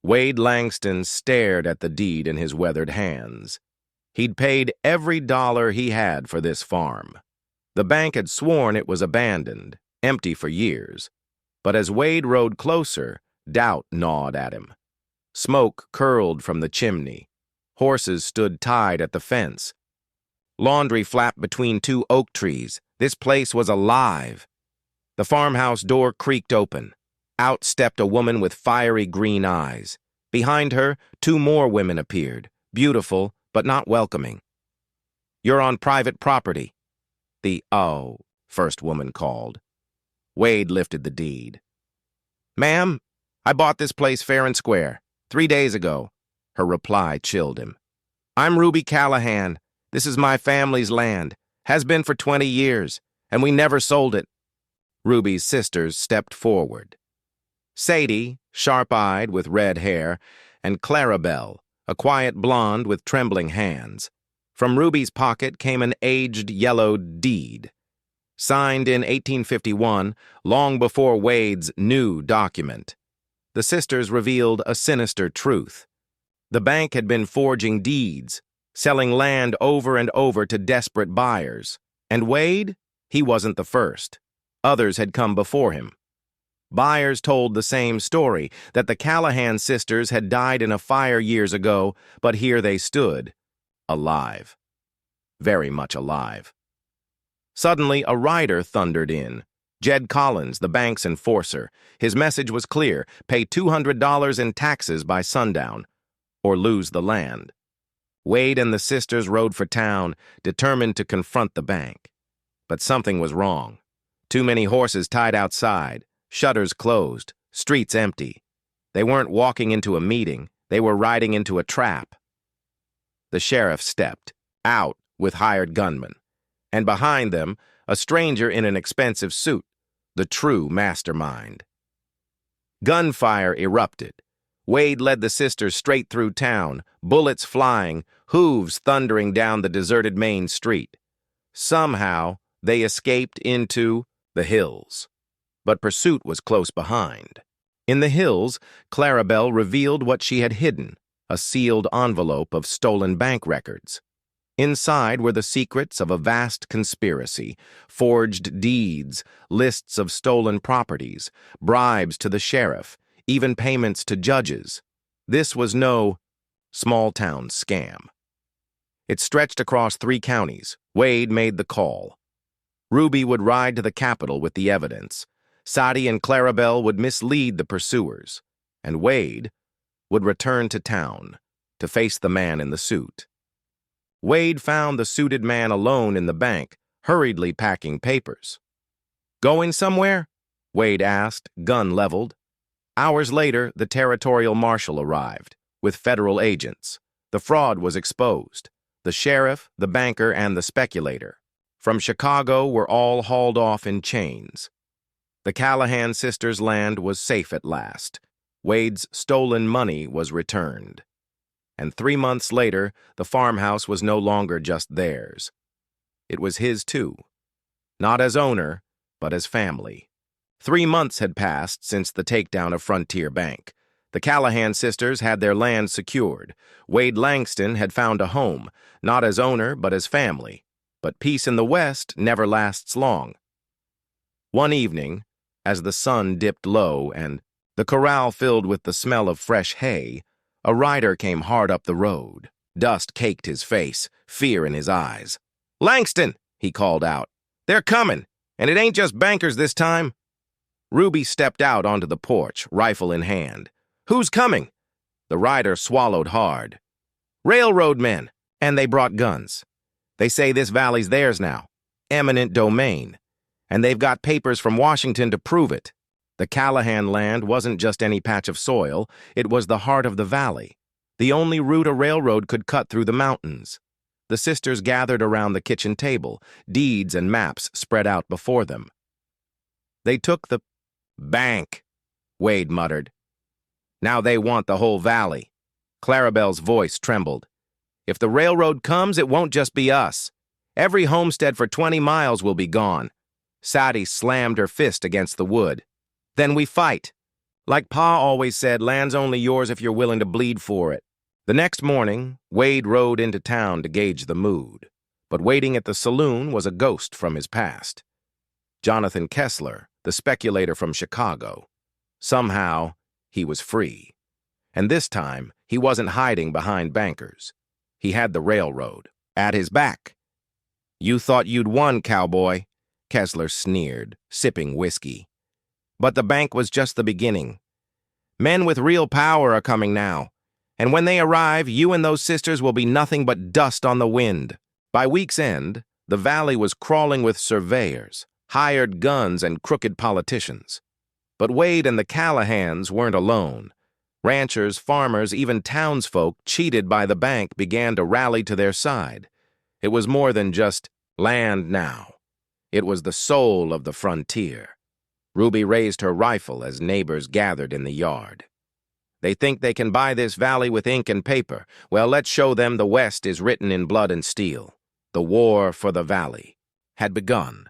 Wade Langston stared at the deed in his weathered hands. He'd paid every dollar he had for this farm. The bank had sworn it was abandoned, empty for years. But as Wade rode closer, doubt gnawed at him. Smoke curled from the chimney. Horses stood tied at the fence. Laundry flapped between two oak trees. This place was alive. The farmhouse door creaked open. Out stepped a woman with fiery green eyes. Behind her, two more women appeared, beautiful but not welcoming. "You're on private property," the first woman called. Wade lifted the deed. "Ma'am, I bought this place fair and square, 3 days ago." Her reply chilled him. "I'm Ruby Callahan. This is my family's land. Has been for 20 years, and we never sold it." Ruby's sisters stepped forward. Sadie, sharp-eyed with red hair, and Clarabelle, a quiet blonde with trembling hands. From Ruby's pocket came an aged yellowed deed. Signed in 1851, long before Wade's new document. The sisters revealed a sinister truth. The bank had been forging deeds, selling land over and over to desperate buyers. And Wade? He wasn't the first. Others had come before him. Buyers told the same story, that the Callahan sisters had died in a fire years ago, but here they stood, alive. Very much alive. Suddenly, a rider thundered in. Jed Collins, the bank's enforcer. His message was clear: pay $200 in taxes by sundown, or lose the land. Wade and the sisters rode for town, determined to confront the bank. But something was wrong. Too many horses tied outside, shutters closed, streets empty. They weren't walking into a meeting, they were riding into a trap. The sheriff stepped, out with hired gunmen, and behind them, a stranger in an expensive suit, the true mastermind. Gunfire erupted. Wade led the sisters straight through town, bullets flying, hooves thundering down the deserted main street. Somehow, they escaped into the hills. But pursuit was close behind. In the hills, Clarabelle revealed what she had hidden, a sealed envelope of stolen bank records. Inside were the secrets of a vast conspiracy, forged deeds, lists of stolen properties, bribes to the sheriff, even payments to judges. This was no small-town scam. It stretched across 3 counties. Wade made the call. Ruby would ride to the capital with the evidence. Sadie and Clarabelle would mislead the pursuers. And Wade would return to town to face the man in the suit. Wade found the suited man alone in the bank, hurriedly packing papers. "Going somewhere?" Wade asked, gun leveled. Hours later, the territorial marshal arrived, with federal agents. The fraud was exposed. The sheriff, the banker, and the speculator from Chicago were all hauled off in chains. The Callahan sisters' land was safe at last. Wade's stolen money was returned. And 3 months later, the farmhouse was no longer just theirs. It was his too. Not as owner, but as family. 3 months had passed since the takedown of Frontier Bank. The Callahan sisters had their land secured. Wade Langston had found a home, not as owner, but as family. But peace in the West never lasts long. One evening, as the sun dipped low and the corral filled with the smell of fresh hay, a rider came hard up the road. Dust caked his face, fear in his eyes. "Langston!" he called out. "They're coming, and it ain't just bankers this time." Ruby stepped out onto the porch, rifle in hand. "Who's coming?" The rider swallowed hard. "Railroad men, and they brought guns. They say this valley's theirs now, eminent domain, and they've got papers from Washington to prove it. The Callahan land wasn't just any patch of soil, it was the heart of the valley, the only route a railroad could cut through the mountains." The sisters gathered around the kitchen table, deeds and maps spread out before them. "They took the bank," Wade muttered. "Now they want the whole valley." Clarabelle's voice trembled. "If the railroad comes, it won't just be us. Every homestead for 20 miles will be gone." Sadie slammed her fist against the wood. "Then we fight. Like Pa always said, land's only yours if you're willing to bleed for it. The next morning, Wade rode into town to gauge the mood. But waiting at the saloon was a ghost from his past. Jonathan Kessler, the speculator from Chicago. Somehow, he was free. And this time, he wasn't hiding behind bankers. He had the railroad at his back. "You thought you'd won, cowboy," Kessler sneered, sipping whiskey. But the bank was just the beginning. Men with real power are coming now. And when they arrive, you and those sisters will be nothing but dust on the wind. By week's end, the valley was crawling with surveyors, hired guns, and crooked politicians. But Wade and the Callahans weren't alone. Ranchers, farmers, even townsfolk cheated by the bank began to rally to their side. It was more than just land now. It was the soul of the frontier. Ruby raised her rifle as neighbors gathered in the yard. They think they can buy this valley with ink and paper. Well, let's show them the West is written in blood and steel. The war for the valley had begun.